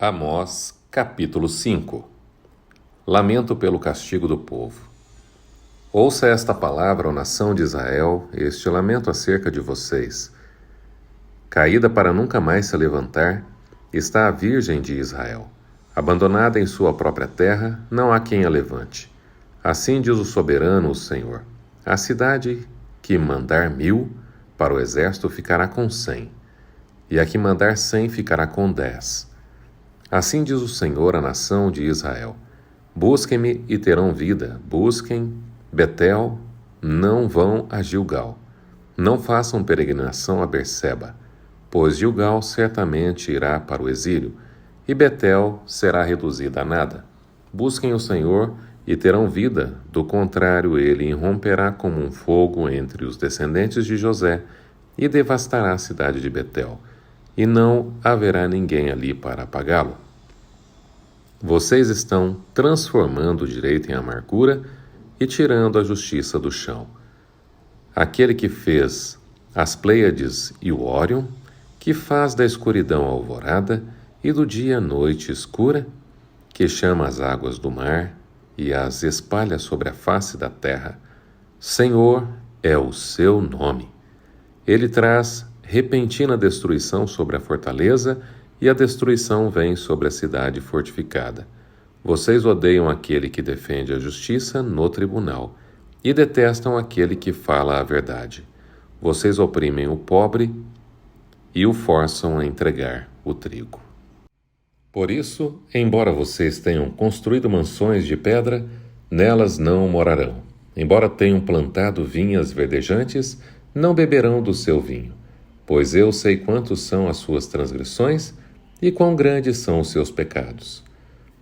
Amós, capítulo 5. Lamento pelo castigo do povo. Ouça esta palavra, ó nação de Israel, este lamento acerca de vocês. Caída para nunca mais se levantar, está a Virgem de Israel. Abandonada em sua própria terra, não há quem a levante. Assim diz o soberano, o Senhor. A cidade que mandar 1000, para o exército ficará com 100, e a que mandar 100 ficará com 10. Assim diz o Senhor à nação de Israel. Busquem-me e terão vida. Busquem Betel, não vão a Gilgal. Não façam peregrinação a Berseba, pois Gilgal certamente irá para o exílio, e Betel será reduzida a nada. Busquem o Senhor e terão vida, do contrário ele irromperá como um fogo entre os descendentes de José e devastará a cidade de Betel, e não haverá ninguém ali para apagá-lo. Vocês estão transformando o direito em amargura e tirando a justiça do chão. Aquele que fez as Pleiades e o Órion, que faz da escuridão a alvorada e do dia a noite escura, que chama as águas do mar e as espalha sobre a face da terra. Senhor é o seu nome. Ele traz repentina destruição sobre a fortaleza, e a destruição vem sobre a cidade fortificada. Vocês odeiam aquele que defende a justiça no tribunal, e detestam aquele que fala a verdade. Vocês oprimem o pobre e o forçam a entregar o trigo. Por isso, embora vocês tenham construído mansões de pedra, nelas não morarão. Embora tenham plantado vinhas verdejantes, não beberão do seu vinho. Pois eu sei quantos são as suas transgressões e quão grandes são os seus pecados.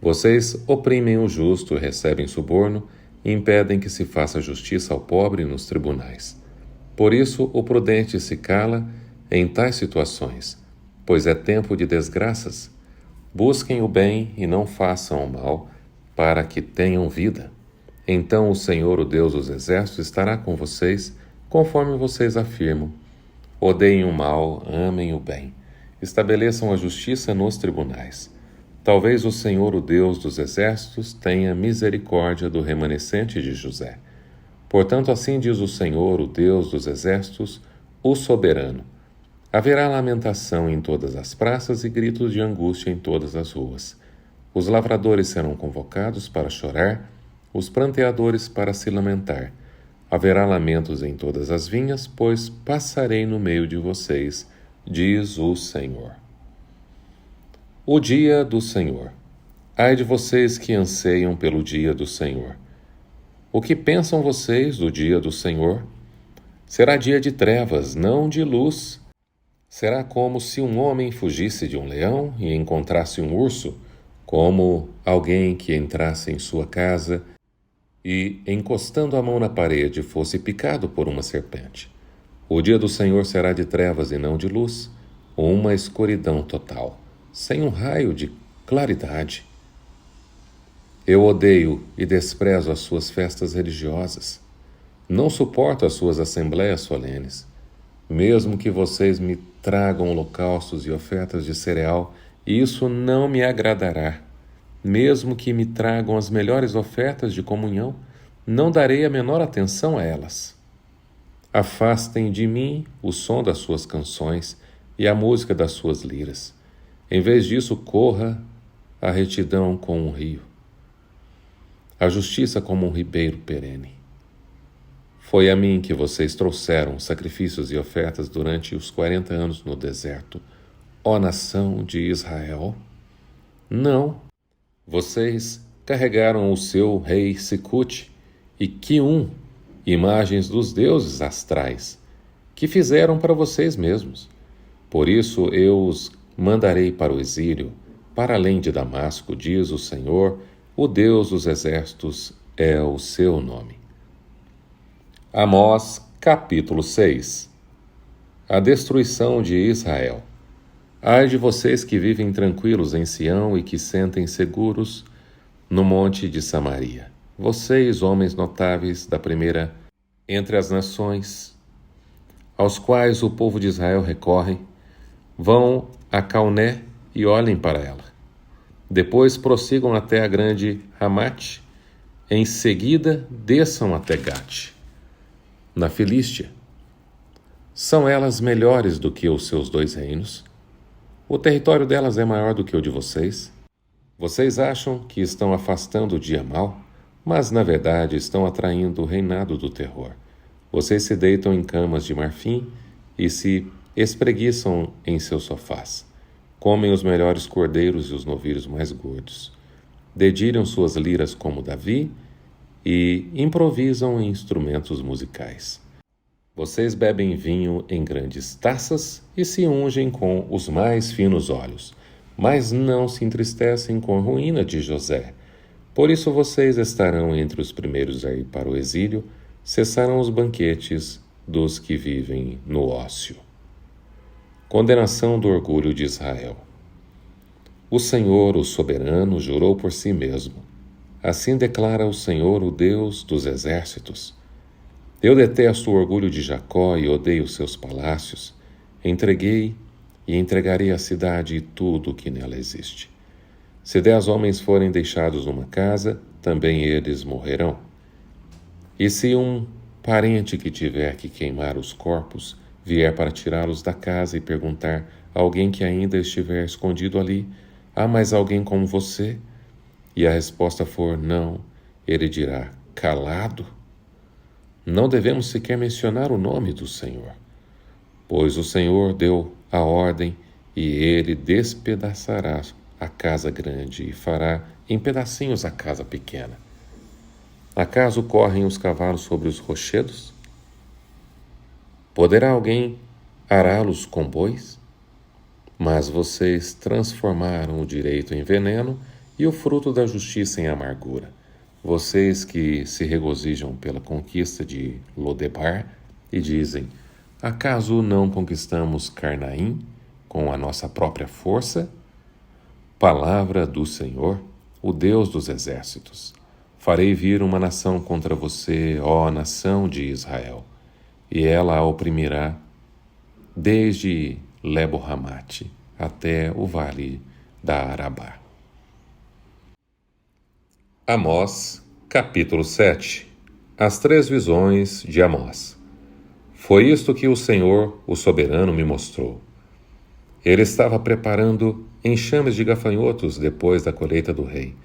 Vocês oprimem o justo, recebem suborno e impedem que se faça justiça ao pobre nos tribunais. Por isso o prudente se cala em tais situações, pois é tempo de desgraças. Busquem o bem e não façam o mal, para que tenham vida. Então o Senhor, o Deus dos exércitos, estará com vocês, conforme vocês afirmam. Odeiem o mal, amem o bem. Estabeleçam a justiça nos tribunais. Talvez o Senhor, o Deus dos exércitos, tenha misericórdia do remanescente de José. Portanto, assim diz o Senhor, o Deus dos exércitos, o soberano. Haverá lamentação em todas as praças e gritos de angústia em todas as ruas. Os lavradores serão convocados para chorar, os pranteadores para se lamentar. Haverá lamentos em todas as vinhas, pois passarei no meio de vocês, diz o Senhor. O dia do Senhor. Ai de vocês que anseiam pelo dia do Senhor. O que pensam vocês do dia do Senhor? Será dia de trevas, não de luz. Será como se um homem fugisse de um leão e encontrasse um urso, como alguém que entrasse em sua casa e, encostando a mão na parede, fosse picado por uma serpente. O dia do Senhor será de trevas e não de luz, uma escuridão total, sem um raio de claridade. Eu odeio e desprezo as suas festas religiosas. Não suporto as suas assembleias solenes. Mesmo que vocês me tragam holocaustos e ofertas de cereal, isso não me agradará. Mesmo que me tragam as melhores ofertas de comunhão, não darei a menor atenção a elas. Afastem de mim o som das suas canções e a música das suas liras. Em vez disso, corra a retidão como um rio, a justiça como um ribeiro perene. Foi a mim que vocês trouxeram sacrifícios e ofertas durante os 40 anos no deserto, ó nação de Israel? Não. Vocês carregaram o seu rei Secute e Quium, imagens dos deuses astrais, que fizeram para vocês mesmos. Por isso eu os mandarei para o exílio, para além de Damasco, diz o Senhor, o Deus dos exércitos é o seu nome. Amós, capítulo 6. A destruição de Israel. Ai de vocês que vivem tranquilos em Sião e que sentem seguros no monte de Samaria. Vocês, homens notáveis da primeira entre as nações, aos quais o povo de Israel recorre, vão a Calné e olhem para ela. Depois prossigam até a grande Ramate. Em seguida, desçam até Gate, na Filístia. São elas melhores do que os seus 2 reinos? O território delas é maior do que o de vocês? Vocês acham que estão afastando o dia mau, mas na verdade estão atraindo o reinado do terror. Vocês se deitam em camas de marfim e se espreguiçam em seus sofás. Comem os melhores cordeiros e os novilhos mais gordos. Dedilham suas liras como Davi e improvisam em instrumentos musicais. Vocês bebem vinho em grandes taças e se ungem com os mais finos óleos, mas não se entristecem com a ruína de José. Por isso vocês estarão entre os primeiros a ir para o exílio, cessarão os banquetes dos que vivem no ócio. Condenação do orgulho de Israel. O Senhor, o soberano, jurou por si mesmo. Assim declara o Senhor, o Deus dos exércitos. Eu detesto o orgulho de Jacó e odeio seus palácios. Entreguei e entregarei a cidade e tudo o que nela existe. Se 10 homens forem deixados numa casa, também eles morrerão. E se um parente que tiver que queimar os corpos vier para tirá-los da casa e perguntar a alguém que ainda estiver escondido ali: há mais alguém como você? E a resposta for não, ele dirá: calado? Não devemos sequer mencionar o nome do Senhor, pois o Senhor deu a ordem e ele despedaçará a casa grande e fará em pedacinhos a casa pequena. Acaso correm os cavalos sobre os rochedos? Poderá alguém ará-los com bois? Mas vocês transformaram o direito em veneno e o fruto da justiça em amargura. Vocês que se regozijam pela conquista de Lodebar e dizem: acaso não conquistamos Carnaim com a nossa própria força? Palavra do Senhor, o Deus dos exércitos. Farei vir uma nação contra você, ó nação de Israel, e ela a oprimirá desde Lebo-Ramate até o vale da Arabá. Amós, capítulo 7. As 3 visões de Amós. Foi isto que o Senhor, o soberano, me mostrou. Ele estava preparando enxames de gafanhotos depois da colheita do rei,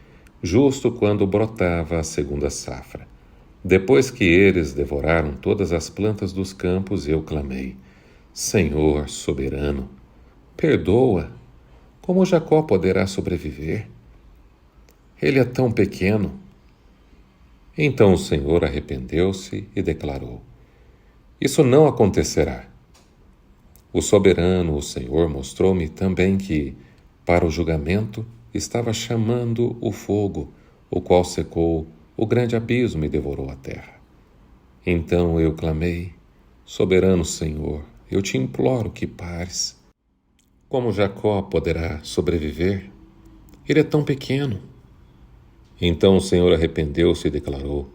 justo quando brotava a segunda safra. Depois que eles devoraram todas as plantas dos campos, eu clamei: Senhor soberano, perdoa. Como Jacó poderá sobreviver? Ele é tão pequeno. Então o Senhor arrependeu-se e declarou: isso não acontecerá. O soberano, o Senhor, mostrou-me também que, para o julgamento, estava chamando o fogo, o qual secou o grande abismo e devorou a terra. Então eu clamei: soberano Senhor, eu te imploro que pares. Como Jacó poderá sobreviver? Ele é tão pequeno. Então o Senhor arrependeu-se e declarou: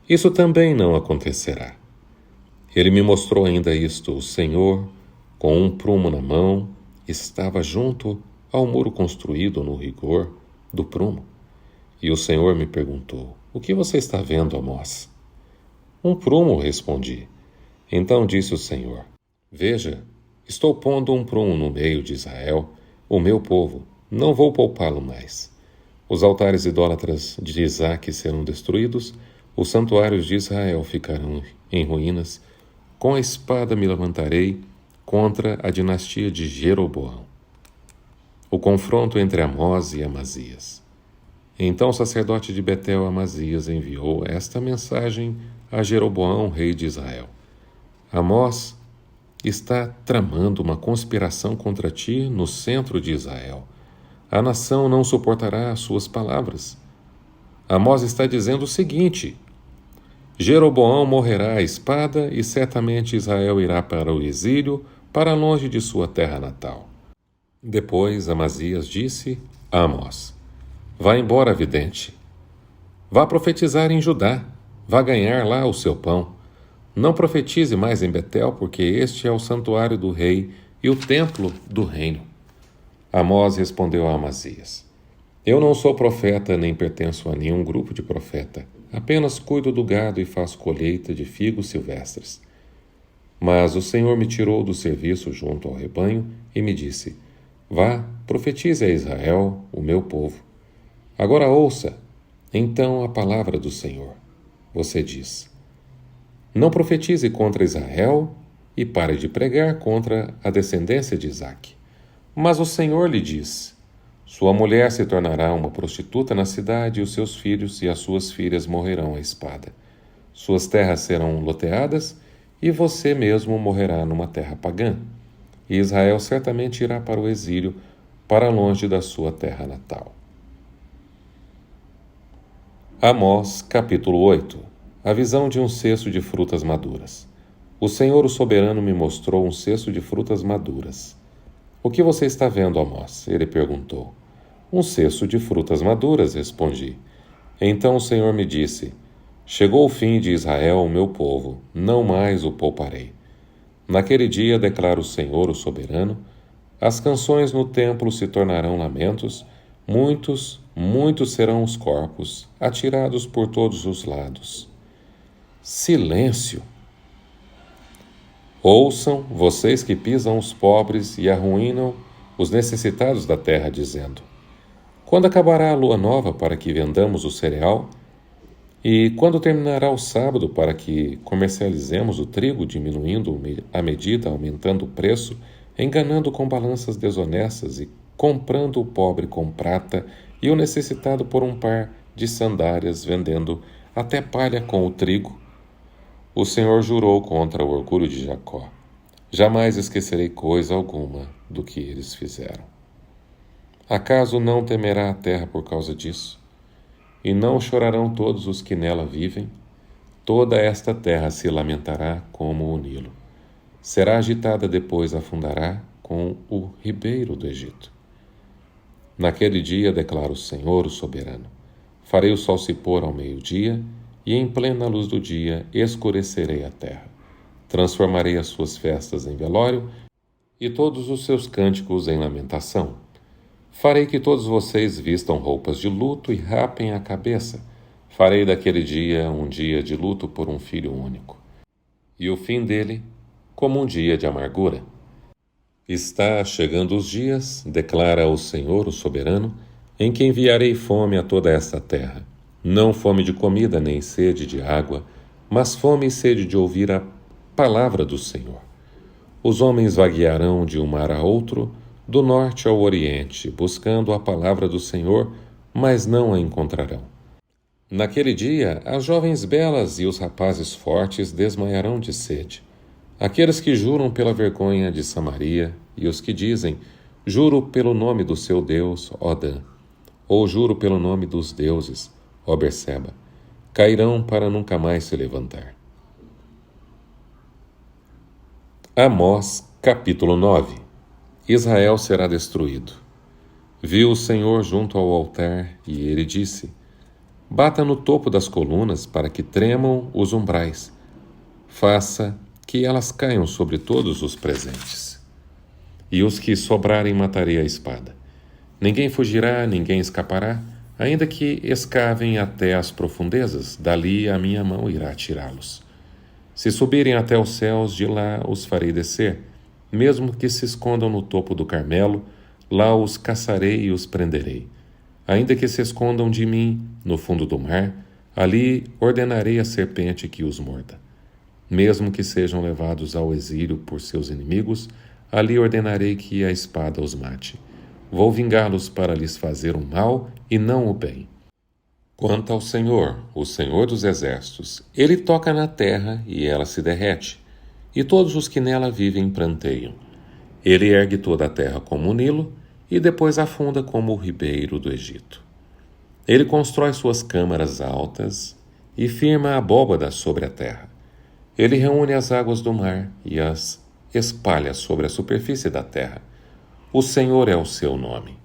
isso também não acontecerá. Ele me mostrou ainda isto: o Senhor, com um prumo na mão, estava junto ao muro construído no rigor do prumo. E o Senhor me perguntou: o que você está vendo, Amós? Um prumo, respondi. Então disse o Senhor: veja, estou pondo um prumo no meio de Israel, o meu povo, não vou poupá-lo mais. Os altares idólatras de Isaque serão destruídos, os santuários de Israel ficarão em ruínas. Com a espada me levantarei contra a dinastia de Jeroboão. O confronto entre Amós e Amazias. Então o sacerdote de Betel, Amazias, enviou esta mensagem a Jeroboão, rei de Israel: Amós está tramando uma conspiração contra ti no centro de Israel. A nação não suportará as suas palavras. Amós está dizendo o seguinte: Jeroboão morrerá à espada e certamente Israel irá para o exílio, para longe de sua terra natal. Depois Amazias disse a Amós: vá embora, vidente. Vá profetizar em Judá. Vá ganhar lá o seu pão. Não profetize mais em Betel, porque este é o santuário do rei e o templo do reino. Amós respondeu a Amazias: Eu não sou profeta nem pertenço a nenhum grupo de profeta. Apenas cuido do gado e faço colheita de figos silvestres. Mas o Senhor me tirou do serviço junto ao rebanho e me disse: Vá, profetize a Israel, o meu povo. Agora ouça, então, a palavra do Senhor. Você diz: Não profetize contra Israel e pare de pregar contra a descendência de Isaque. Mas o Senhor lhe diz: Sua mulher se tornará uma prostituta na cidade e os seus filhos e as suas filhas morrerão à espada. Suas terras serão loteadas e você mesmo morrerá numa terra pagã. E Israel certamente irá para o exílio, para longe da sua terra natal. Amós, capítulo 8. A visão de um cesto de frutas maduras. O Senhor, o soberano, me mostrou um cesto de frutas maduras. O que você está vendo, Amós? Ele perguntou. Um cesto de frutas maduras, respondi. Então o Senhor me disse: Chegou o fim de Israel, o meu povo, não mais o pouparei. Naquele dia, declara o Senhor, o soberano, as canções no templo se tornarão lamentos, muitos, muitos serão os corpos, atirados por todos os lados. Silêncio! Ouçam, vocês que pisam os pobres e arruinam os necessitados da terra, dizendo: Quando acabará a lua nova para que vendamos o cereal? E quando terminará o sábado para que comercializemos o trigo, diminuindo a medida, aumentando o preço, enganando com balanças desonestas e comprando o pobre com prata e o necessitado por um par de sandálias, vendendo até palha com o trigo? O Senhor jurou contra o orgulho de Jacó: Jamais esquecerei coisa alguma do que eles fizeram. Acaso não temerá a terra por causa disso? E não chorarão todos os que nela vivem? Toda esta terra se lamentará como o Nilo. Será agitada, depois afundará com o ribeiro do Egito. Naquele dia, declara o Senhor, o soberano, farei o sol se pôr ao meio-dia, e em plena luz do dia escurecerei a terra. Transformarei as suas festas em velório e todos os seus cânticos em lamentação. Farei que todos vocês vistam roupas de luto e rapem a cabeça. Farei daquele dia um dia de luto por um filho único, e o fim dele como um dia de amargura. Está chegando os dias, declara o Senhor, o soberano, em que enviarei fome a toda esta terra. Não fome de comida nem sede de água, mas fome e sede de ouvir a palavra do Senhor. Os homens vaguearão de um mar a outro, do norte ao oriente, buscando a palavra do Senhor, mas não a encontrarão. Naquele dia, as jovens belas e os rapazes fortes desmaiarão de sede. Aqueles que juram pela vergonha de Samaria e os que dizem: Juro pelo nome do seu Deus, ó Dan, ou juro pelo nome dos deuses, ó Berseba, cairão para nunca mais se levantar. Amós, capítulo 9. Israel será destruído. Viu o Senhor junto ao altar e ele disse: Bata no topo das colunas para que tremam os umbrais. Faça que elas caiam sobre todos os presentes. E os que sobrarem matarei a espada. Ninguém fugirá, ninguém escapará, ainda que escavem até as profundezas, dali a minha mão irá tirá-los. Se subirem até os céus, de lá os farei descer. Mesmo que se escondam no topo do Carmelo, lá os caçarei e os prenderei. Ainda que se escondam de mim no fundo do mar, ali ordenarei à serpente que os morda. Mesmo que sejam levados ao exílio por seus inimigos, ali ordenarei que a espada os mate. Vou vingá-los para lhes fazer o mal e não o bem. Quanto ao Senhor, o Senhor dos exércitos, ele toca na terra e ela se derrete, e todos os que nela vivem pranteiam. Ele ergue toda a terra como o Nilo, e depois afunda como o ribeiro do Egito. Ele constrói suas câmaras altas e firma a abóbada sobre a terra. Ele reúne as águas do mar e as espalha sobre a superfície da terra. O Senhor é o seu nome.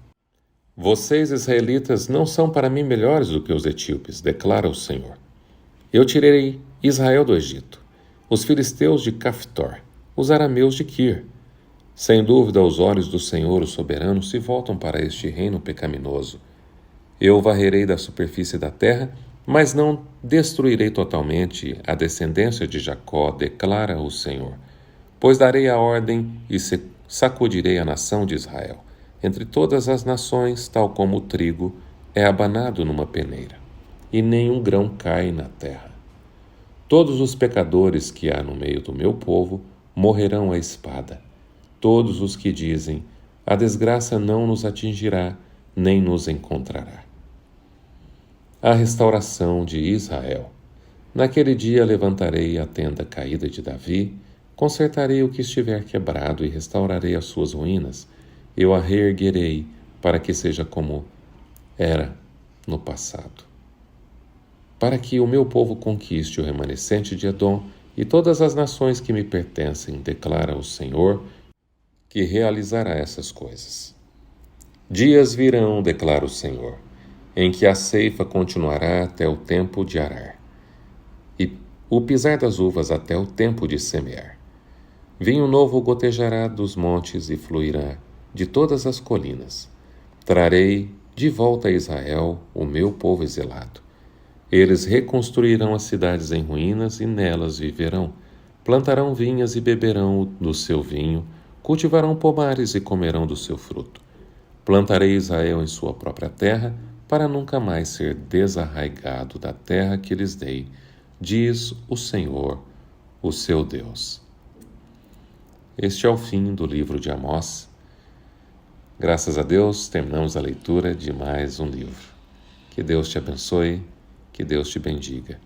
Vocês, israelitas, não são para mim melhores do que os etíopes, declara o Senhor. Eu tirei Israel do Egito, os filisteus de Caftor, os arameus de Quir. Sem dúvida, os olhos do Senhor, o soberano, se voltam para este reino pecaminoso. Eu varrerei da superfície da terra, mas não destruirei totalmente a descendência de Jacó, declara o Senhor. Pois darei a ordem e sacudirei a nação de Israel, entre todas as nações, tal como o trigo é abanado numa peneira, e nenhum grão cai na terra. Todos os pecadores que há no meio do meu povo morrerão à espada. Todos os que dizem, a desgraça não nos atingirá, nem nos encontrará. A restauração de Israel. Naquele dia levantarei a tenda caída de Davi, consertarei o que estiver quebrado e restaurarei as suas ruínas. Eu a reerguerei para que seja como era no passado. Para que o meu povo conquiste o remanescente de Edom e todas as nações que me pertencem, declara o Senhor, que realizará essas coisas. Dias virão, declara o Senhor, em que a ceifa continuará até o tempo de arar, e o pisar das uvas até o tempo de semear. Vinho novo gotejará dos montes e fluirá de todas as colinas. Trarei de volta a Israel o meu povo exilado. Eles reconstruirão as cidades em ruínas e nelas viverão. Plantarão vinhas e beberão do seu vinho, cultivarão pomares e comerão do seu fruto. Plantarei Israel em sua própria terra, para nunca mais ser desarraigado da terra que lhes dei, diz o Senhor, o seu Deus. Este é o fim do livro de Amós. Graças a Deus, terminamos a leitura de mais um livro. Que Deus te abençoe, que Deus te bendiga.